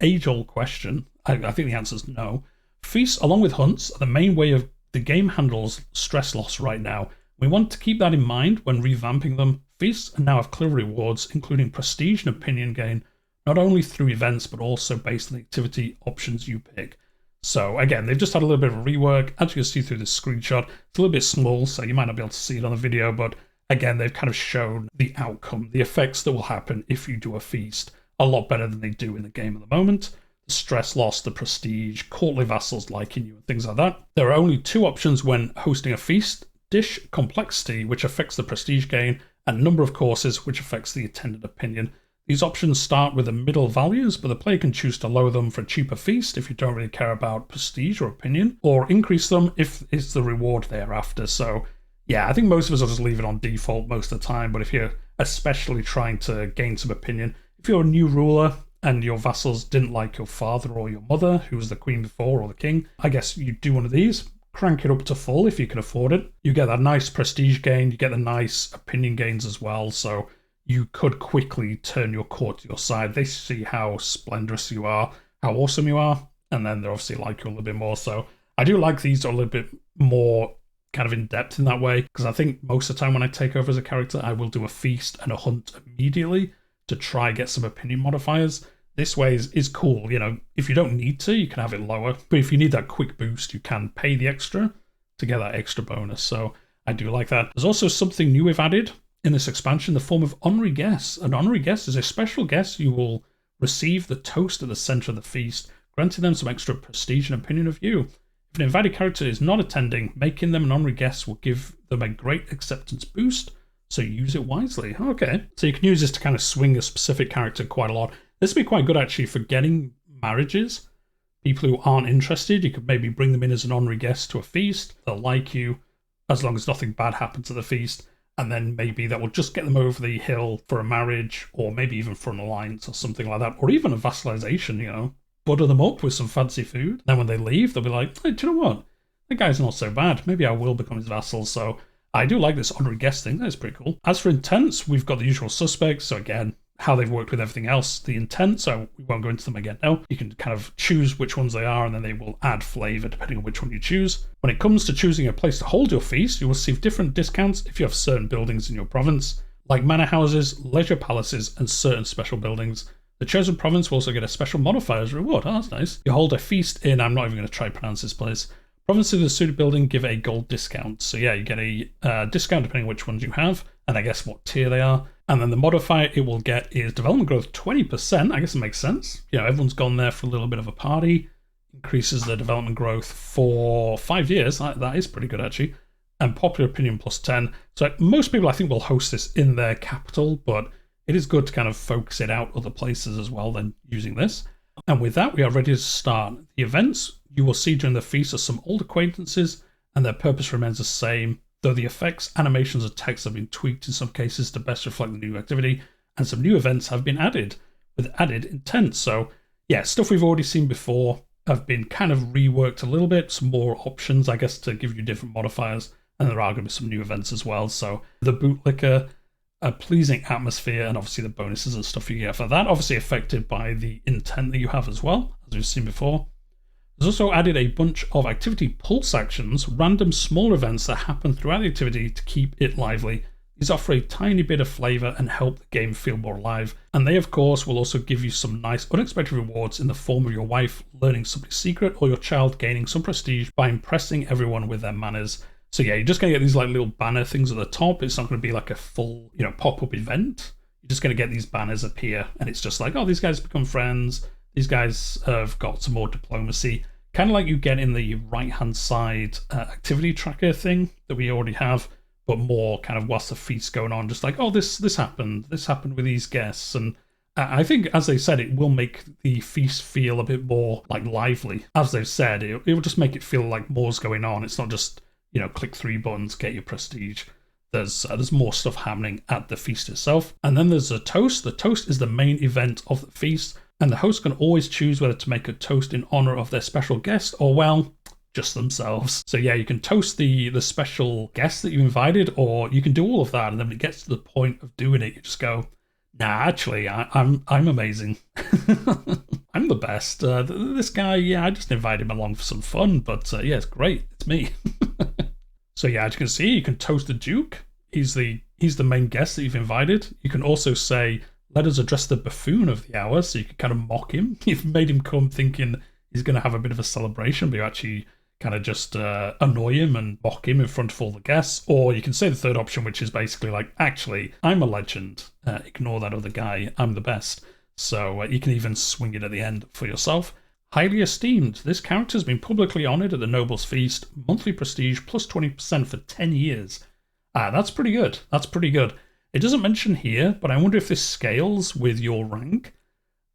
[SPEAKER 1] Age-old question. I think the answer is no. Feasts, along with hunts, are the main way of the game handles stress loss right now. We want to keep that in mind when revamping them. Feasts now have clear rewards, including prestige and opinion gain, not only through events, but also based on the activity options you pick. So again, they've just had a little bit of a rework. As you can see through this screenshot, it's a little bit small, so you might not be able to see it on the video, but again, they've kind of shown the outcome, the effects that will happen if you do a feast, a lot better than they do in the game at the moment. The stress loss, the prestige, courtly vassals liking you, and things like that. There are only two options when hosting a feast: dish complexity, which affects the prestige gain, and number of courses, which affects the attendant opinion. These options start with the middle values, but the player can choose to lower them for a cheaper feast if you don't really care about prestige or opinion, or increase them if it's the reward thereafter. So yeah, I think most of us will just leave it on default most of the time, but if you're especially trying to gain some opinion, if you're a new ruler and your vassals didn't like your father or your mother, who was the queen before, or the king, I guess you do one of these, crank it up to full if you can afford it. You get that nice prestige gain, you get the nice opinion gains as well, so you could quickly turn your court to your side. They see how splendorous you are, how awesome you are, and then they obviously like you a little bit more. So I do like these a little bit more kind of in depth in that way, because I think most of the time when I take over as a character, I will do a feast and a hunt immediately to try get some opinion modifiers. This way is cool. If you don't need to, you can have it lower, but if you need that quick boost, you can pay the extra to get that extra bonus. So I do like that. There's also something new we've added in this expansion, the form of honorary guests. An honorary guest is a special guest you will receive the toast at the center of the feast, granting them some extra prestige and opinion of you. If an invited character is not attending, making them an honorary guest will give them a great acceptance boost, so use it wisely. Okay, so you can use this to kind of swing a specific character quite a lot. This would be quite good actually for getting marriages. People who aren't interested, you could maybe bring them in as an honorary guest to a feast. They'll like you as long as nothing bad happens at the feast. And then maybe that will just get them over the hill for a marriage, or maybe even for an alliance or something like that, or even a vassalization, butter them up with some fancy food. Then when they leave, they'll be like, hey, do you know what? That guy's not so bad. Maybe I will become his vassal. So I do like this honorary guest thing. That's pretty cool. As for intents, we've got the usual suspects. So again, how they've worked with everything else, the intent, so we won't go into them again now. You can kind of choose which ones they are, and then they will add flavor depending on which one you choose. When it comes to choosing a place to hold your feast, you will receive different discounts if you have certain buildings in your province, like manor houses, leisure palaces, and certain special buildings. The chosen province will also get a special modifier as a reward. Oh, that's nice. You hold a feast in, I'm not even going to try to pronounce this place. Provinces with a suited building give a gold discount. So yeah, you get a discount depending on which ones you have, and I guess what tier they are. And then the modifier it will get is development growth 20%. I guess it makes sense. Everyone's gone there for a little bit of a party. Increases the development growth for 5 years. That is pretty good, actually. And popular opinion plus 10. So most people, I think, will host this in their capital, but it is good to kind of focus it out other places as well than using this. And with that, we are ready to start. The events you will see during the feast are some old acquaintances, and their purpose remains the same, though the effects, animations, and text have been tweaked in some cases to best reflect the new activity, and some new events have been added with added intent. So yeah, stuff we've already seen before have been kind of reworked a little bit, some more options, I guess, to give you different modifiers, and there are going to be some new events as well. So the bootlicker, a pleasing atmosphere, and obviously the bonuses and stuff you get for that, obviously affected by the intent that you have as well, as we've seen before. There's also added a bunch of activity pulse actions, random small events that happen throughout the activity to keep it lively. These offer a tiny bit of flavour and help the game feel more alive. And they, of course, will also give you some nice unexpected rewards in the form of your wife learning something secret or your child gaining some prestige by impressing everyone with their manners. So yeah, you're just going to get these like little banner things at the top. It's not going to be like a full, pop-up event. you're just going to get these banners appear, and it's just like, oh, these guys become friends. These guys have got some more diplomacy, kind of like you get in the right-hand side activity tracker thing that we already have, but more kind of whilst the feast's going on, just like, oh, this happened with these guests. And I think, as they said, it will make the feast feel a bit more like lively. As they've said, it will just make it feel like more's going on. It's not just, you know, click 3 buttons, get your prestige. There's more stuff happening at the feast itself. And then there's a toast. The toast is the main event of the feast, and the host can always choose whether to make a toast in honor of their special guest or, well, just themselves. So yeah, you can toast the special guest that you invited, or you can do all of that, and then when it gets to the point of doing it, you just go, nah, actually, I'm amazing. I'm the best. This guy, yeah, I just invited him along for some fun, but yeah, it's great. It's me. So yeah, as you can see, you can toast the Duke. He's the main guest that you've invited. You can also say, let us address the buffoon of the hour, so you can kind of mock him. You've made him come thinking he's going to have a bit of a celebration, but you actually kind of just annoy him and mock him in front of all the guests. Or you can say the third option, which is basically like, actually, I'm a legend. Ignore that other guy. I'm the best. So you can even swing it at the end for yourself. Highly esteemed. This character has been publicly honoured at the Nobles Feast. Monthly prestige plus 20% for 10 years. That's pretty good. That's pretty good. It doesn't mention here, but I wonder if this scales with your rank.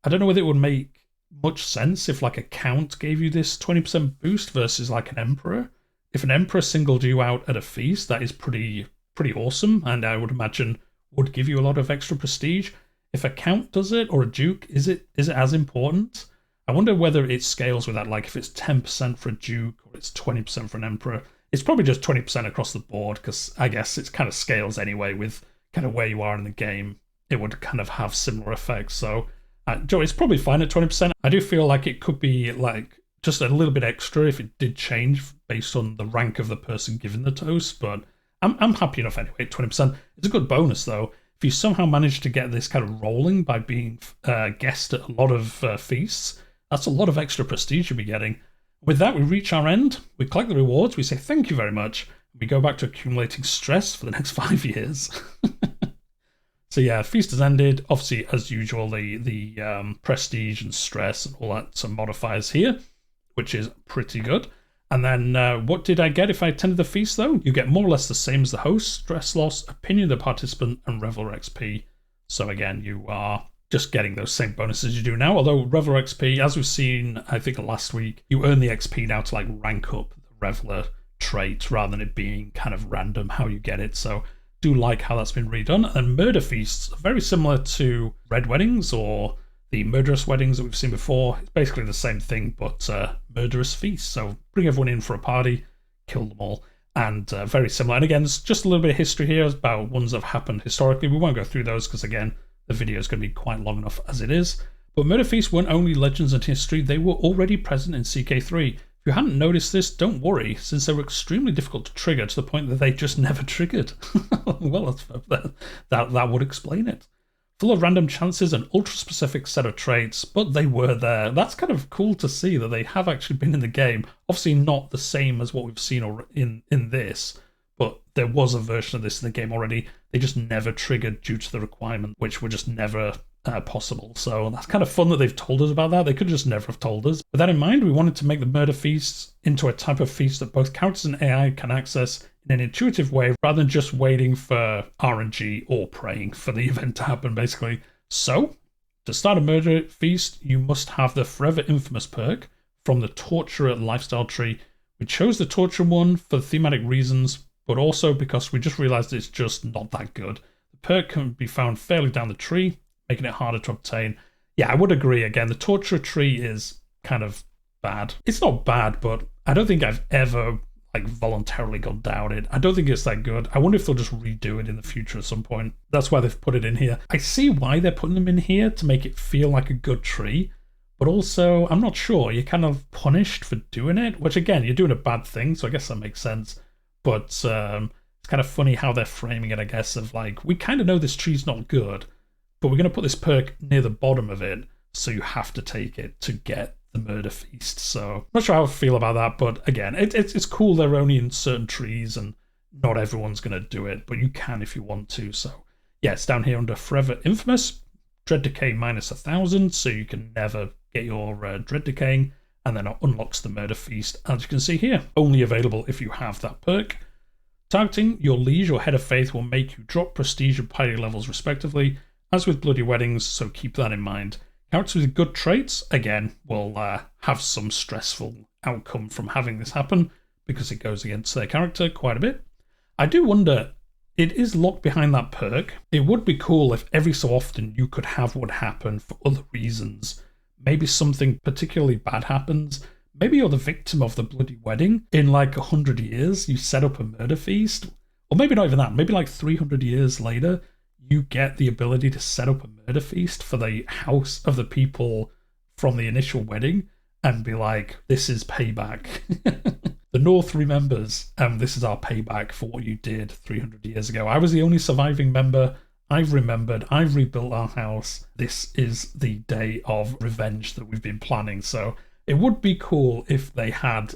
[SPEAKER 1] I don't know whether it would make much sense if like a count gave you this 20% boost versus like an emperor. If an emperor singled you out at a feast, that is pretty awesome, and I would imagine would give you a lot of extra prestige. If a count does it, or a duke, is it as important? I wonder whether it scales with that, like if it's 10% for a duke or it's 20% for an emperor. It's probably just 20% across the board, because I guess it kind of scales anyway with kind of where you are in the game. It would kind of have similar effects. So Joe, it's probably fine at 20%. I do feel like it could be like just a little bit extra if it did change based on the rank of the person giving the toast, but I'm happy enough anyway at 20%. It's a good bonus though. If you somehow manage to get this kind of rolling by being guest at a lot of feasts, that's a lot of extra prestige you'll be getting. With that, we reach our end. We collect the rewards. We say thank you very much. We go back to accumulating stress for the next 5 years. So yeah, feast has ended. Obviously, as usual, the prestige and stress and all that, some modifiers here, which is pretty good. And then what did I get if I attended the feast, though? You get more or less the same as the host, stress loss, opinion of the participant, and Reveler XP. So again, you are just getting those same bonuses you do now. Although Reveler XP, as we've seen, I think last week, you earn the XP now to like rank up the Reveler trait rather than it being kind of random how you get it. So do like how that's been redone. And murder feasts, very similar to red weddings or the murderous weddings that we've seen before. It's basically the same thing, but murderous feasts. So bring everyone in for a party, kill them all. And very similar. And again, it's just a little bit of history here about ones that have happened historically. We won't go through those because, again, the video is going to be quite long enough as it is. But murder feasts weren't only legends in history, they were already present in CK3. If you hadn't noticed this, don't worry, since they were extremely difficult to trigger to the point that they just never triggered. Well, that would explain it. Full of random chances and ultra-specific set of traits, but they were there. That's kind of cool to see that they have actually been in the game. Obviously not the same as what we've seen in this, but there was a version of this in the game already. They just never triggered due to the requirement, which were just never possible. So that's kind of fun that they've told us about that. They could just never have told us. With that in mind, we wanted to make the murder feasts into a type of feast that both characters and AI can access in an intuitive way rather than just waiting for RNG or praying for the event to happen, basically. So, to start a murder feast, you must have the Forever Infamous perk from the Torturer lifestyle tree. We chose the Torture one for thematic reasons, but also because we just realized it's just not that good. The perk can be found fairly down the tree, making it harder to obtain. Yeah, I would agree. Again, the Torture tree is kind of bad. It's not bad, but I don't think I've ever like voluntarily gone down it. I don't think it's that good. I wonder if they'll just redo it in the future at some point. That's why they've put it in here. I see why they're putting them in here to make it feel like a good tree, but also I'm not sure. You're kind of punished for doing it, which again, you're doing a bad thing, so I guess that makes sense. But it's kind of funny how they're framing it, I guess, of like, we kind of know this tree's not good, but we're going to put this perk near the bottom of it, so you have to take it to get the murder feast. So I'm not sure how I feel about that, but again, it's cool they're only in certain trees and not everyone's going to do it, but you can if you want to. So yeah, it's down here under Forever Infamous. Dread Decay minus 1,000, so you can never get your Dread Decaying, and then it unlocks the Murder Feast, as you can see here. Only available if you have that perk. Targeting your liege or head of faith will make you drop prestige and piety levels respectively, as with Bloody Weddings, so keep that in mind. Characters with good traits, again, will have some stressful outcome from having this happen, because it goes against their character quite a bit. I do wonder, it is locked behind that perk. It would be cool if every so often you could have what happen for other reasons. Maybe something particularly bad happens. Maybe you're the victim of the Bloody Wedding. In like 100 years, you set up a murder feast. Or maybe not even that. Maybe like 300 years later, you get the ability to set up a murder feast for the house of the people from the initial wedding and be like, this is payback. The North remembers, and this is our payback for what you did 300 years ago. I was the only surviving member. I've remembered. I've rebuilt our house. This is the day of revenge that we've been planning. So it would be cool if they had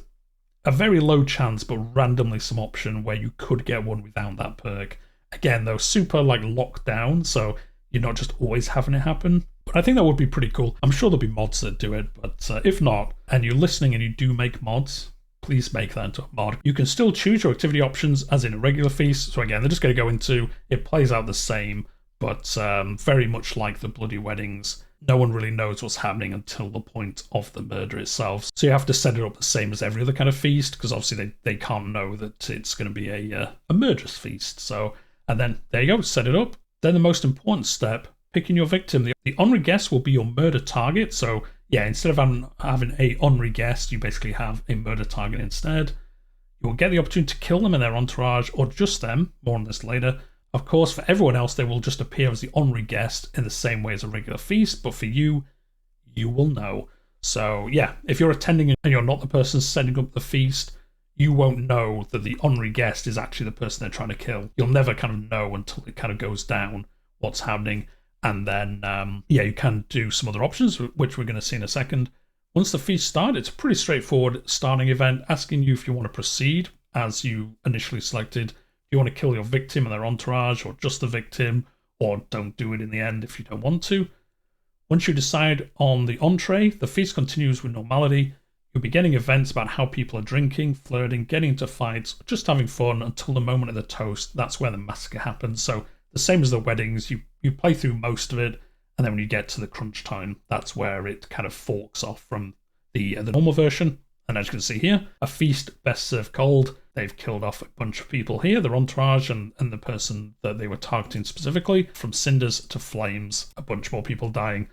[SPEAKER 1] a very low chance, but randomly some option where you could get one without that perk. Again, though, super like locked down, so you're not just always having it happen. But I think that would be pretty cool. I'm sure there'll be mods that do it, but if not, and you're listening and you do make mods, please make that into a mod. You can still choose your activity options as in a regular feast. So again, they're just going to go into, it plays out the same, but very much like the Bloody Weddings. No one really knows what's happening until the point of the murder itself. So you have to set it up the same as every other kind of feast, because obviously they can't know that it's going to be a murderous feast. So, and then there you go, set it up. Then the most important step, picking your victim. The honorary guest will be your murder target. So yeah, instead of having a honorary guest, you basically have a murder target instead. You will get the opportunity to kill them and their entourage, or just them. More on this later. Of course, for everyone else, they will just appear as the honorary guest in the same way as a regular feast, but for you, you will know. So yeah, if you're attending and you're not the person setting up the feast, you won't know that the honorary guest is actually the person they're trying to kill. You'll never kind of know until it kind of goes down what's happening. And then, yeah, you can do some other options, which we're going to see in a second. Once the feast starts, it's a pretty straightforward starting event, asking you if you want to proceed as you initially selected. Do you want to kill your victim and their entourage, or just the victim, or don't do it in the end if you don't want to. Once you decide on the entree, the feast continues with normality. You'll be getting events about how people are drinking, flirting, getting into fights, just having fun until the moment of the toast. That's where the massacre happens. So the same as the weddings, you play through most of it, and then when you get to the crunch time, that's where it kind of forks off from the normal version. And as you can see here, a feast best served cold. They've killed off a bunch of people here, their entourage and the person that they were targeting specifically. From cinders to flames, a bunch more people dying,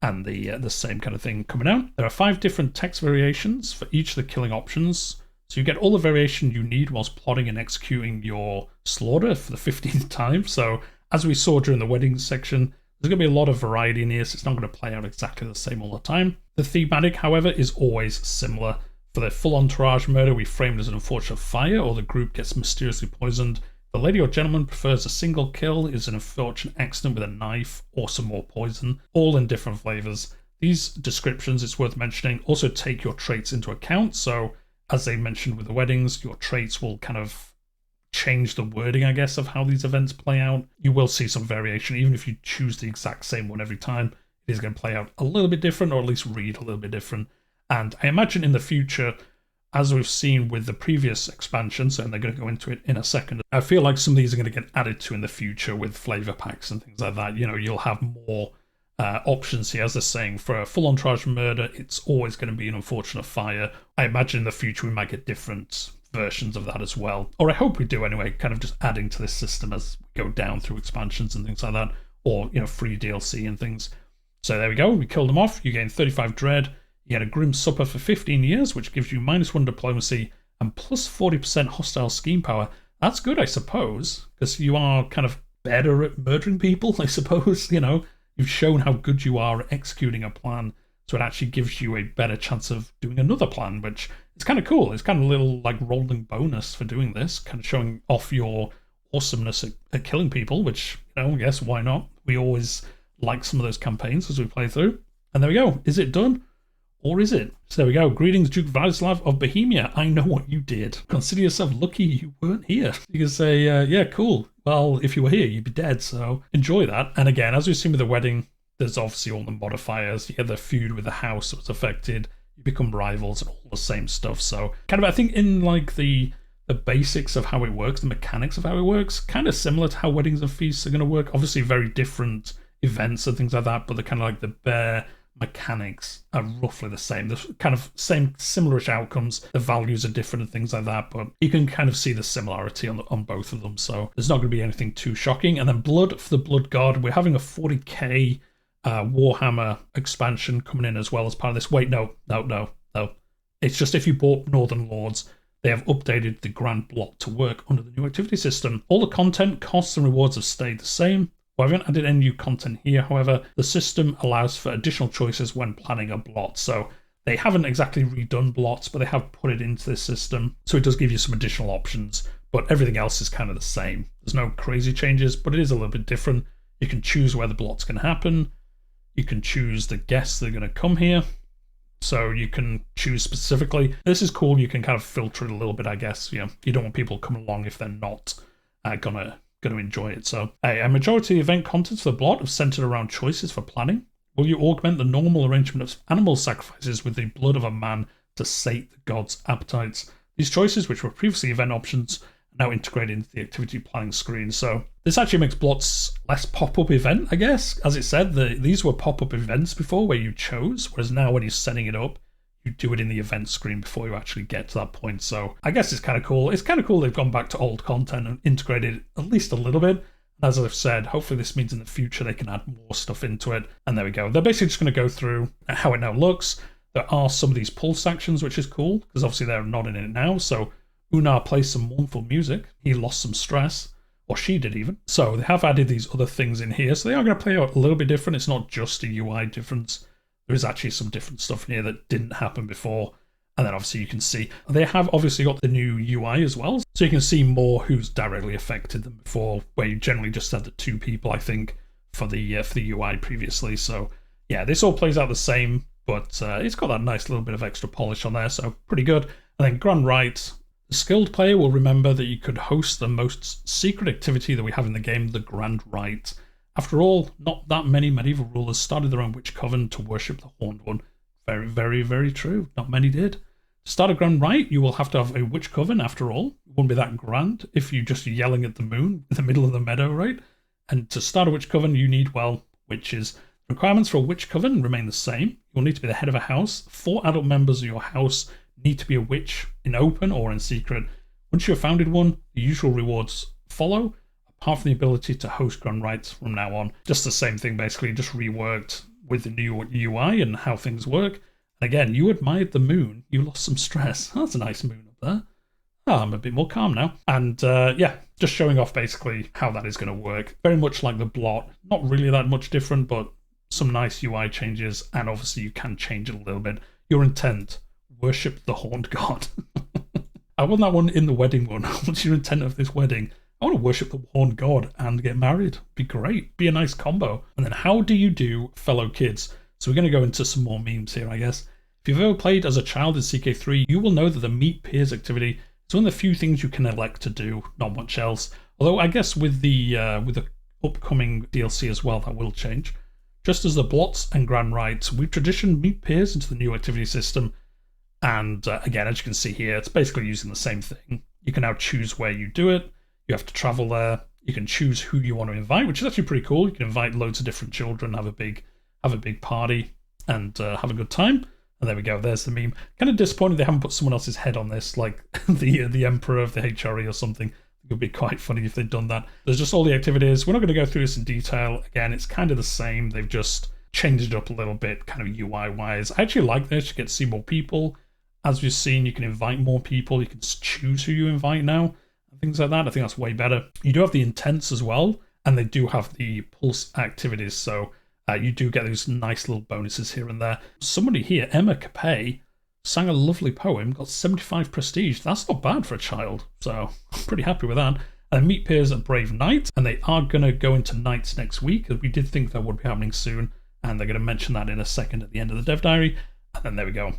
[SPEAKER 1] and the same kind of thing coming out. There are 5 different text variations for each of the killing options. So you get all the variation you need whilst plotting and executing your slaughter for the 15th time. So as we saw during the weddings section, there's going to be a lot of variety in here, so it's not going to play out exactly the same all the time. The thematic, however, is always similar. For the full entourage murder, we framed as an unfortunate fire, or the group gets mysteriously poisoned. If the lady or gentleman prefers a single kill, is an unfortunate accident with a knife or some more poison, all in different flavors. These descriptions, it's worth mentioning, also take your traits into account. So as they mentioned with the weddings, your traits will kind of change the wording, I guess, of how these events play out. You will see some variation, even if you choose the exact same one every time. It is going to play out a little bit different, or at least read a little bit different. And I imagine in the future, as we've seen with the previous expansions, and they're going to go into it in a second, I feel like some of these are going to get added to in the future with flavor packs and things like that. You know, you'll have more options here. As they're saying, for a full entourage murder, it's always going to be an unfortunate fire. I imagine in the future we might get different versions of that as well. Or I hope we do anyway, kind of just adding to this system as we go down through expansions and things like that. Or, you know, free DLC and things. So there we go. We killed them off. You gain 35 dread. You get a Grim Supper for 15 years, which gives you -1 diplomacy and plus 40% hostile scheme power. That's good, I suppose, because you are kind of better at murdering people, I suppose. You know, you've shown how good you are at executing a plan, so it actually gives you a better chance of doing another plan, which is kind of cool. It's kind of a little like rolling bonus for doing this, kind of showing off your awesomeness at killing people, which, you know, I guess why not? We always like some of those campaigns as we play through. And there we go. Is it done? Or is it? So there we go. Greetings, Duke Vladislav of Bohemia. I know what you did. Consider yourself lucky you weren't here. You can say, yeah, cool. Well, if you were here, you'd be dead. So enjoy that. And again, as we've seen with the wedding, there's obviously all the modifiers. You get the feud with the house that was affected. You become rivals and all the same stuff. So kind of, I think in like the basics of how it works, the mechanics of how it works, kind of similar to how weddings and feasts are going to work. Obviously very different events and things like that, but they're kind of like the bare mechanics are roughly the same. The kind of same similarish outcomes. The values are different and things like that, but you can kind of see the similarity on both of them. So there's not going to be anything too shocking. And then blood for the blood god. We're having a 40k Warhammer expansion coming in as well as part of this. Wait, no. It's just if you bought Northern Lords, they have updated the Grand Blot to work under the new activity system. All the content, costs, and rewards have stayed the same. We haven't added any new content here, however. The system allows for additional choices when planning a blot. So they haven't exactly redone blots, but they have put it into this system. So it does give you some additional options, but everything else is kind of the same. There's no crazy changes, but it is a little bit different. You can choose where the blot's going to happen. You can choose the guests that are going to come here. So you can choose specifically. This is cool. You can kind of filter it a little bit, I guess. You know, you don't want people coming along if they're not going to enjoy it. So a majority of the event content for the blot have centered around choices for planning. Will you augment the normal arrangement of animal sacrifices with the blood of a man to sate the god's appetites? These choices, which were previously event options, are now integrated into the activity planning screen. So this actually makes blots less pop-up event, I guess. As it said, these were pop-up events before where you chose, whereas now when you're setting it up, you do it in the event screen before you actually get to that point. So I guess it's kind of cool. It's kind of cool they've gone back to old content and integrated it at least a little bit. As I've said, hopefully this means in the future they can add more stuff into it. And there we go. They're basically just going to go through how it now looks. There are some of these pulse actions, which is cool, because obviously they're not in it now. So Unar plays some mournful music. He lost some stress, or she did even. So they have added these other things in here. So they are going to play out a little bit different. It's not just a UI difference. There is actually some different stuff in here that didn't happen before. And then obviously you can see they have obviously got the new UI as well. So you can see more who's directly affected than before, where you generally just had the 2 people, I think, for the UI previously. So yeah, this all plays out the same, but it's got that nice little bit of extra polish on there. So pretty good. And then Grand Rite. The skilled player will remember that you could host the most secret activity that we have in the game, the Grand Rite. After all, not that many medieval rulers started their own witch coven to worship the Horned One. Very, very, very true. Not many did. To start a Grand Rite, you will have to have a witch coven, after all. It wouldn't be that grand if you're just yelling at the moon in the middle of the meadow, right? And to start a witch coven, you need, well, witches. The requirements for a witch coven remain the same. You'll need to be the head of a house. 4 adult members of your house need to be a witch in open or in secret. Once you have founded one, the usual rewards follow, apart from the ability to host Grand Rites from now on. Just the same thing, basically, just reworked with the new UI and how things work. And again, you admired the moon. You lost some stress. That's a nice moon up there. Oh, I'm a bit more calm now. And yeah, just showing off basically how that is going to work. Very much like the blot. Not really that much different, but some nice UI changes. And obviously you can change it a little bit. Your intent, worship the horned god. I want that one in the wedding one. What's your intent of this wedding? I want to worship the horned god and get married. Be great. Be a nice combo. And then how do you do, fellow kids? So we're going to go into some more memes here, I guess. If you've ever played as a child in CK3, you will know that the Meet Peers activity is one of the few things you can elect to do, not much else. Although I guess with the upcoming DLC as well, that will change. Just as the Blots and Grand Rites, we've traditioned Meet Peers into the new activity system. And again, as you can see here, it's basically using the same thing. You can now choose where you do it. You have to travel there. You can choose who you want to invite, which is actually pretty cool. You can invite loads of different children, have a big party, and have a good time. And there we go. There's the meme. Kind of disappointed they haven't put someone else's head on this, like the emperor of the HRE or something. It would be quite funny if they'd done that. There's just all the activities. We're not going to go through this in detail. Again, it's kind of the same. They've just changed it up a little bit, kind of UI-wise. I actually like this. You get to see more people. As we've seen, you can invite more people. You can choose who you invite now. Things like that. I think that's way better. You do have the intents as well, and they do have the pulse activities, so you do get those nice little bonuses here and there. Somebody here, Emma Capet, sang a lovely poem, got 75 prestige. That's not bad for a child, so I'm pretty happy with that. And Meet Peers at Brave Knight, and they are going to go into Knights next week, as we did think that would be happening soon, and they're going to mention that in a second at the end of the dev diary. And then there we go.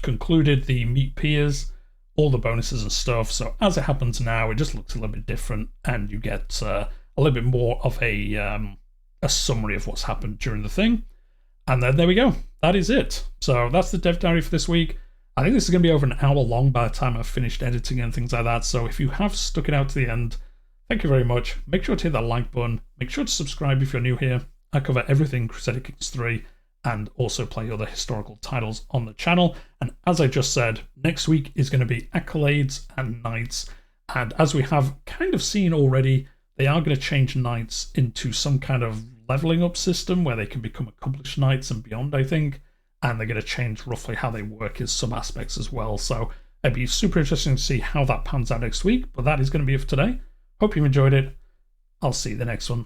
[SPEAKER 1] Concluded the meet peers, all the bonuses and stuff. So as it happens now, it just looks a little bit different, and you get a little bit more of a summary of what's happened during the thing. And then there we go. That is it. So that's the dev diary for this week. I think this is going to be over an hour long by the time I've finished editing and things like that. So if you have stuck it out to the end, thank you very much. Make sure to hit that like button. Make sure to subscribe if you're new here. I cover everything Crusader Kings 3 and also play other historical titles on the channel. And as I just said, next week is going to be accolades and knights. And as we have kind of seen already, they are going to change knights into some kind of leveling up system where they can become accomplished knights and beyond, I think. And they're going to change roughly how they work in some aspects as well. So it'd be super interesting to see how that pans out next week. But that is going to be it for today. Hope you enjoyed it. I'll see you the next one.